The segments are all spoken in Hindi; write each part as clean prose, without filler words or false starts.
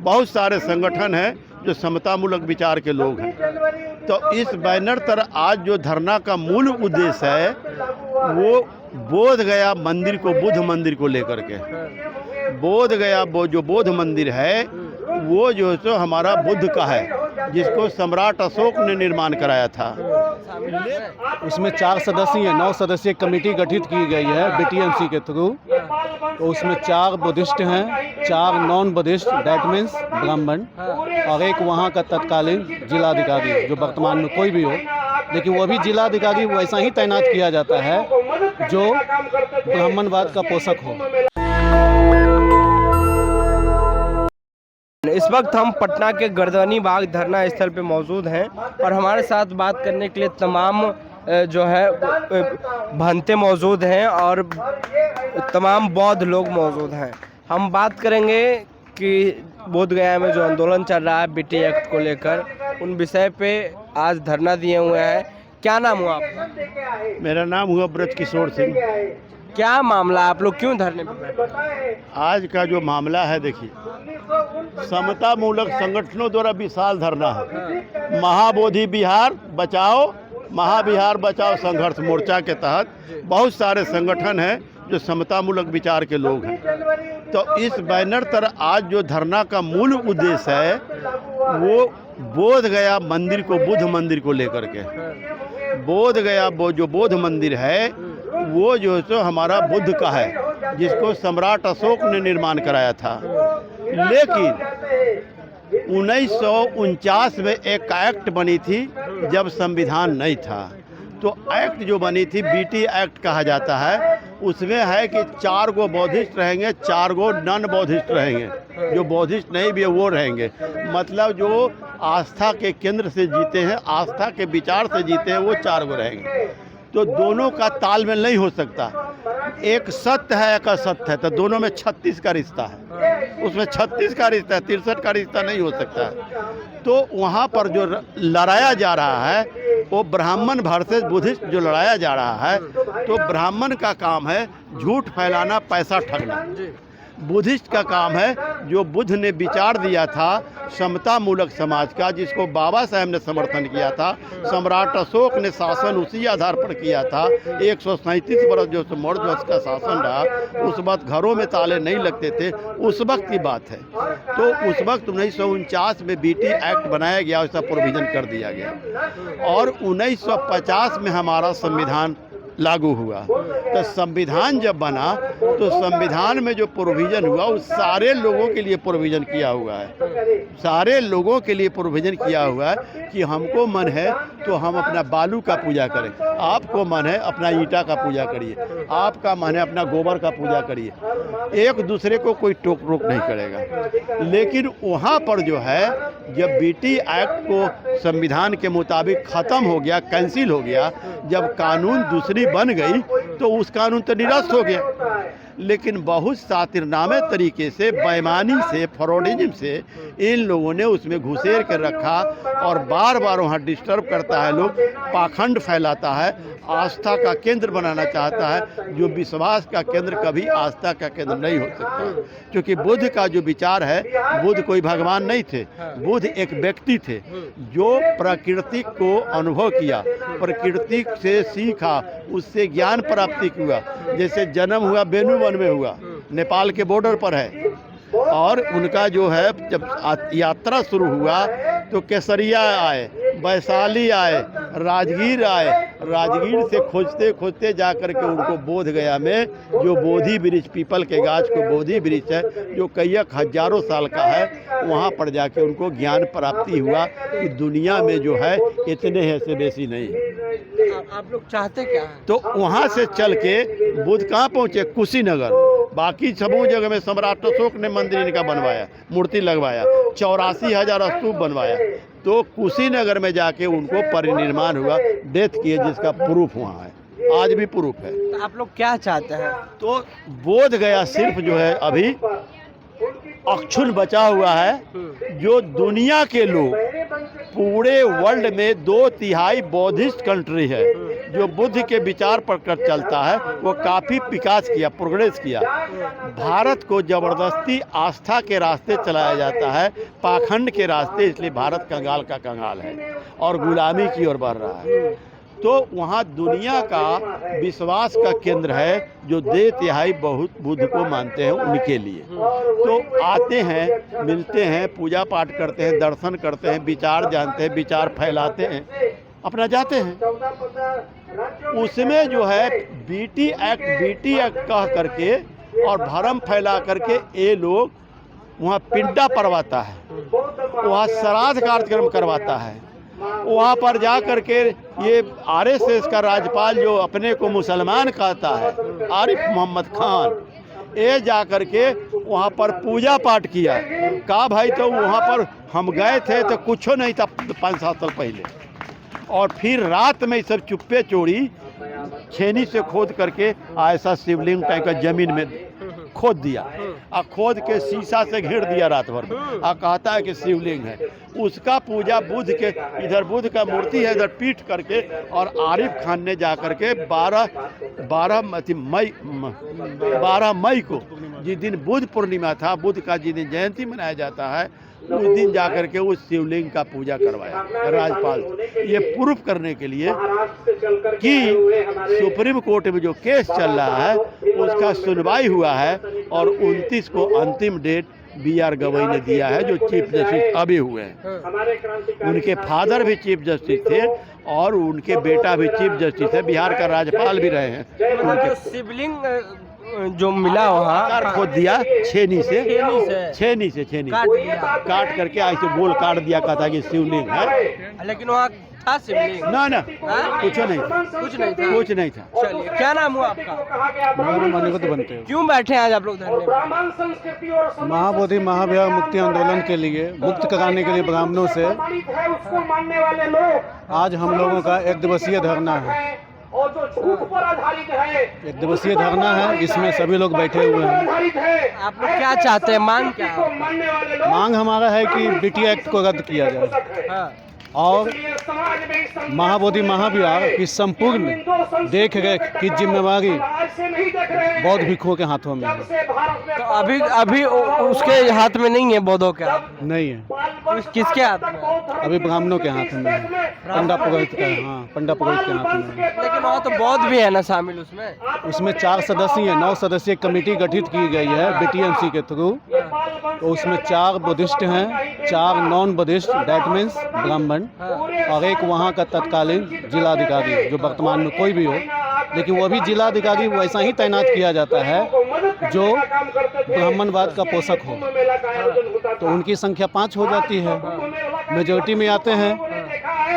बहुत सारे संगठन हैं जो समतामूलक विचार के लोग हैं। तो इस बैनर तर आज जो धरना का मूल उद्देश्य है वो बोध गया मंदिर को, बुद्ध मंदिर को लेकर के। बोध गया वो जो बोध मंदिर है वो जो है सो हमारा बुद्ध का है, जिसको सम्राट अशोक ने निर्माण कराया था। उसमें 4 सदस्यीय 9 सदस्यीय कमेटी गठित की गई है BTMC के थ्रू। तो उसमें 4 बुद्धिस्ट हैं, 4 नॉन बुद्धिस्ट, दैट मीन्स ब्राह्मण, और एक वहाँ का तत्कालीन जिलाधिकारी जो वर्तमान में कोई भी हो, लेकिन वो भी जिलाधिकारी वैसा ही तैनात किया जाता है जो ब्राह्मणवाद का पोषक हो। इस वक्त हम पटना के गर्दनी बाग धरना स्थल पे मौजूद हैं और हमारे साथ बात करने के लिए तमाम जो है भंते मौजूद हैं और तमाम बौद्ध लोग मौजूद हैं। हम बात करेंगे कि बोध गया में जो आंदोलन चल रहा है BT एक्ट को लेकर, उन विषय पे आज धरना दिए हुए हैं। क्या नाम हुआ आपका? मेरा नाम हुआ ब्रज किशोर सिंह। क्या मामला, आप लोग क्यों धरने पे बैठे? आज का जो मामला है, देखिए, समतामूलक संगठनों द्वारा विशाल धरना है। महाबोधि बिहार बचाओ, महाबिहार बचाओ संघर्ष मोर्चा के तहत बहुत सारे संगठन हैं जो समतामूलक विचार के लोग हैं। तो इस बैनर तर आज जो धरना का मूल उद्देश्य है वो बोध गया मंदिर को, बुद्ध मंदिर को लेकर के। बोध गया वो जो बोध मंदिर है वो जो है सो हमारा बुद्ध का है, जिसको सम्राट अशोक ने निर्माण कराया था। लेकिन 1949 में एक एक्ट बनी थी जब संविधान नहीं था। तो एक्ट जो बनी थी BT एक्ट कहा जाता है। उसमें है कि 4 गो बौद्धिस्ट रहेंगे, 4 गो नॉन बौद्धिस्ट रहेंगे। जो बौद्धिस्ट नहीं भी है वो रहेंगे, मतलब जो आस्था के केंद्र से जीते हैं, आस्था के विचार से जीते हैं, वो 4 गो रहेंगे। तो दोनों का तालमेल नहीं हो सकता। एक सत्य है, एक असत्य है, तो दोनों में 36 का रिश्ता है। उसमें 36 का रिश्ता है, 63 का रिश्ता नहीं हो सकता है। तो वहाँ पर जो लड़ाया जा रहा है वो ब्राह्मण वर्सेस बुद्धिस्ट जो लड़ाया जा रहा है, तो ब्राह्मण का काम है झूठ फैलाना, पैसा ठगना। बुद्धिस्ट का काम है जो बुद्ध ने विचार दिया था समतामूलक समाज का, जिसको बाबा साहेब ने समर्थन किया था। सम्राट अशोक ने शासन उसी आधार पर किया था। 137 वर्ष जो मौर्य वंश का शासन रहा, उस वक्त घरों में ताले नहीं लगते थे, उस वक्त की बात है। तो उस वक्त 1949 में BT एक्ट बनाया गया, उसका प्रोविज़न कर दिया गया और 1950 में हमारा संविधान लागू हुआ। तो संविधान जब बना तो संविधान में जो प्रोविज़न हुआ वो सारे लोगों के लिए प्रोविज़न किया हुआ है। सारे लोगों के लिए प्रोविज़न किया हुआ है कि हमको मन है तो हम अपना बालू का पूजा करें, आपको मन है अपना ईंटा का पूजा करिए, आपका मन है अपना गोबर का पूजा करिए। एक दूसरे को कोई टोक रोक नहीं करेगा। लेकिन वहाँ पर जो है जब BT एक्ट को संविधान के मुताबिक ख़त्म हो गया, कैंसिल हो गया, जब कानून दूसरी बन गई तो उस कानून तो निरस्त हो गया। लेकिन बहुत शातिरनामे तरीके से, बेईमानी से, फ्रॉडिज्म से इन लोगों ने उसमें घुसेर कर रखा और बार बार वहाँ डिस्टर्ब करता है, लोग पाखंड फैलाता है, आस्था का केंद्र बनाना चाहता है, जो विश्वास का केंद्र कभी आस्था का केंद्र नहीं हो सकता। क्योंकि बुद्ध का जो विचार है, बुद्ध कोई भगवान नहीं थे, बुद्ध एक व्यक्ति थे जो प्रकृति को अनुभव किया, प्रकृति से सीखा, उससे ज्ञान प्राप्ति हुआ। जैसे जन्म हुआ बेनू वन में हुआ, नेपाल के बॉर्डर पर है, और उनका जो है जब यात्रा शुरू हुआ तो केसरिया आए, वैशाली आए, राजगीर आए। राजगीर से खोजते खोजते जा कर के उनको बोध गया में जो बोधि वृक्ष, पीपल के गाछ को बोधि वृक्ष है जो कई हजारों साल का है, वहाँ पर जाके उनको ज्ञान प्राप्ति हुआ कि दुनिया में जो है इतने हैं से बेसी नहीं है। आप लोग चाहते क्या हैं? तो वहाँ से चल के बुद्ध कहाँ पहुँचे? कुशीनगर। बाकी सबों जगह में सम्राट अशोक ने मंदिर इनका बनवाया, मूर्ति लगवाया, 84,000 स्तूप बनवाया। तो कुशीनगर में जाके उनको परिनिर्माण हुआ, डेथ किए, जिसका प्रूफ वहाँ है, आज भी प्रूफ है। तो आप लोग क्या चाहते हैं? तो बोध गया सिर्फ जो है अभी अक्षुण बचा हुआ है, जो दुनिया के लोग, पूरे वर्ल्ड में 2/3 बौद्धिस्ट कंट्री है जो बुद्ध के विचार पर कर चलता है वो काफ़ी विकास किया, प्रोग्रेस किया। भारत को ज़बरदस्ती आस्था के रास्ते चलाया जाता है, पाखंड के रास्ते, इसलिए भारत कंगाल का कंगाल है और गुलामी की ओर बढ़ रहा है। तो वहाँ दुनिया का विश्वास का केंद्र है जो दे तिहाई बहुत बुद्ध को मानते हैं, उनके लिए तो आते हैं, मिलते हैं, पूजा पाठ करते हैं, दर्शन करते हैं, विचार जानते हैं, विचार फैलाते हैं, अपना जाते हैं। उसमें जो है बीटी एक्ट कह करके और भरम फैला करके ये लोग वहाँ पिंडा परवाता है, वहाँ श्राद्ध कार्यक्रम करवाता है, वहाँ पर जा कर के ये आरएसएस का राज्यपाल जो अपने को मुसलमान कहता है, आरिफ मोहम्मद खान, ये जा कर के वहाँ पर पूजा पाठ किया। कहा भाई तो वहाँ पर हम गए थे तो कुछ नहीं था 5-7 साल पहले, और फिर रात में सब चुप्पे चोरी छेनी से खोद करके ऐसा शिवलिंग टाइप का जमीन में खोद दिया और खोद के शीशा से घेर दिया रात भर में, और कहता है कि शिवलिंग है। उसका पूजा बुद्ध के, इधर बुद्ध का मूर्ति है, इधर पीट करके, और आरिफ खान ने जा करके 12 मई को जिस दिन बुद्ध पूर्णिमा था, बुद्ध का जिस दिन जयंती मनाया जाता है, उस दिन जा करके उस शिवलिंग का पूजा करवाया राज्यपाल। ये प्रूफ करने के लिए कि सुप्रीम कोर्ट में जो केस चल रहा है उसका सुनवाई हुआ है, और 29 को अंतिम डेट BR गवई ने दिया है, जो चीफ जस्टिस अभी हुए हैं। उनके फादर भी चीफ जस्टिस थे और उनके बेटा भी चीफ जस्टिस है, बिहार का राज्यपाल भी रहे हैं। उनके शिवलिंग जो मिला वहाँ खोद दिया छेनी से काट करके ऐसे गोल काट दिया, कहता कि शिवलिंग है, लेकिन वहाँ था शिवलिंग ना कुछ नहीं था। चलिए, क्या नाम हुआ आपका? मान्यवत बनते हैं। क्यों बैठे हैं आज आप लोग धरने पे? महाबोधि महाविहार मुक्ति आंदोलन के लिए, मुक्त कराने के लिए ब्राह्मणों से आज हम लोगों का 1 दिवसीय धरना है। 1 दिवसीय धरना है, इसमें सभी लोग बैठे हुए हैं। आप लोग क्या चाहते हैं, मांग क्या है? मांग हमारा है कि BT एक्ट को रद्द किया जाए हाँ। और महाबोधि महाविहार की संपूर्ण देख रेख की जिम्मेवारी बौद्ध भिक्षुओं के हाथों में है। तो अभी उसके हाथ में नहीं है, बौद्धों के हाथ में नहीं है। किसके हाथ में है? अभी ब्राह्मणों के हाथ में है, पंडा पुरोहित का। हाँ, पंडा पुरोहित के हाथ में है। लेकिन वहाँ तो बौद्ध भी है ना शामिल उसमें? उसमें 4 सदस्यीय 9 सदस्यीय कमेटी गठित की गई है BTMC के थ्रू। तो उसमें 4 बुद्धिस्ट हैं, 4 नॉन बुद्धिस्ट, दैट मीन्स ब्राह्मण, और एक वहाँ का तत्कालीन जिलाधिकारी, जो वर्तमान में कोई भी हो, लेकिन वो भी जिलाधिकारी वैसा ही तैनात किया जाता है जो ब्राह्मणवाद का पोषक हो। तो उनकी संख्या 5 हो जाती है, मेजॉरिटी में आते हैं,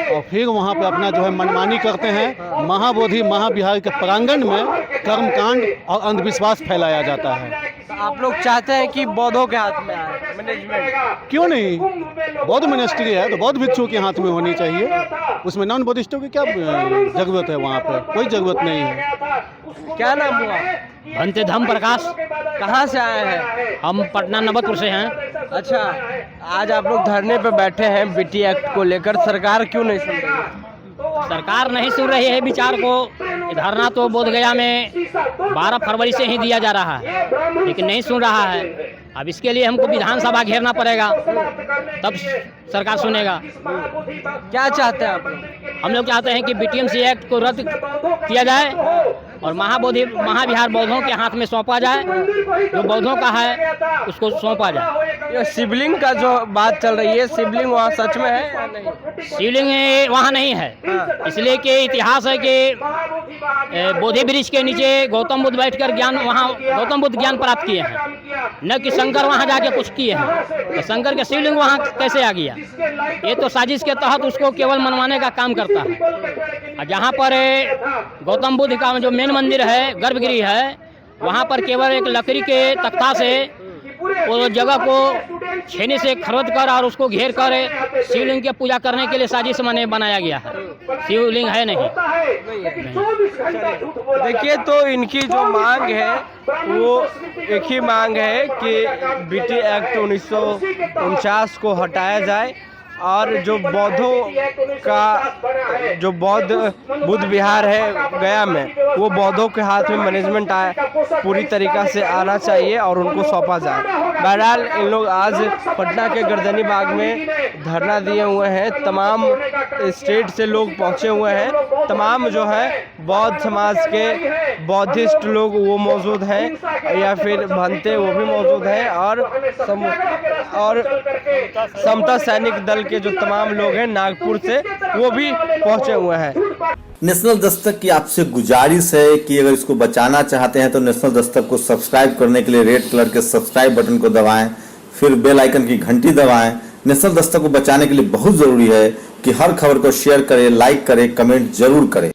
और फिर वहाँ पे अपना जो है मनमानी करते हैं। महाबोधि महाविहार के प्रांगण में कर्मकांड और अंधविश्वास फैलाया जाता है। तो आप लोग चाहते हैं कि बौद्धों के हाथ में आए मैनेजमेंट? क्यों नहीं, बौद्ध मिनिस्ट्री है तो बौद्ध भिक्षुओं के हाथ में होनी चाहिए। उसमें नॉन बुद्धिस्टों की क्या जरूरत है? वहाँ पे कोई जरूरत नहीं है। क्या नाम हुआ? भंते धम प्रकाश। कहाँ से आए हैं? हम पटना नवतपुर से हैं। अच्छा, आज आप लोग धरने पे बैठे हैं BT एक्ट को लेकर, सरकार क्यों नहीं सुन रही है? सरकार नहीं सुन रही है विचार को। धरना तो बोधगया में 12 फरवरी से ही दिया जा रहा है, लेकिन नहीं सुन रहा है। अब इसके लिए हमको विधानसभा घेरना पड़ेगा, तब सरकार सुनेगा। क्या चाहते हैं आप लोग? हम लोग चाहते हैं कि BTMC एक्ट को रद्द किया जाए और महाबोधि महाविहार बौद्धों के हाथ में सौंपा जाए। जो बौद्धों का है उसको सौंपा जाए। ये शिवलिंग का जो बात चल रही है, शिवलिंग वहाँ सच में है या नहीं? शिवलिंग वहाँ नहीं है, इसलिए कि इतिहास है कि बोधि वृक्ष के नीचे गौतम बुद्ध बैठकर ज्ञान, वहाँ गौतम बुद्ध ज्ञान प्राप्त किए हैं, न कि शंकर वहाँ जाके कुछ किए हैं। तो शंकर के शिवलिंग वहाँ कैसे आ गया? ये तो साजिश के तहत उसको केवल मनवाने का काम करता है। और जहाँ पर गौतम बुद्ध का जो मेन मंदिर है, गर्भगृह है, वहाँ पर केवल एक लकड़ी के तख्ता से वो जगह को छेनी से खरोद कर और उसको घेर कर शिवलिंग की पूजा करने के लिए साजिश बनाया गया है। शिवलिंग है नहीं। देखिए, तो इनकी जो मांग है वो एक ही मांग है कि BT एक्ट 1949 को हटाया जाए और जो बौद्धों का जो बौद्ध बुद्ध विहार है गया में, वो बौद्धों के हाथ में मैनेजमेंट पूरी तरीक़ा से आना चाहिए और उनको सौंपा जाए। बहरहाल इन लोग आज पटना के गर्दनी बाग में धरना दिए हुए हैं। तमाम स्टेट से लोग पहुंचे हुए हैं। तमाम जो है बौद्ध समाज के बौद्धिस्ट लोग वो मौजूद हैं या फिर भंते वो भी मौजूद हैं और समता सैनिक दल के जो तमाम लोग हैं नागपुर से वो भी पहुंचे हुए हैं। नेशनल दस्तक की आपसे गुजारिश है कि अगर इसको बचाना चाहते हैं तो नेशनल दस्तक को सब्सक्राइब करने के लिए रेड कलर के सब्सक्राइब बटन को दबाएं, फिर बेल आइकन की घंटी दबाएं। नेशनल दस्तक को बचाने के लिए बहुत जरूरी है कि हर खबर को शेयर करें, लाइक करें, कमेंट जरूर करें।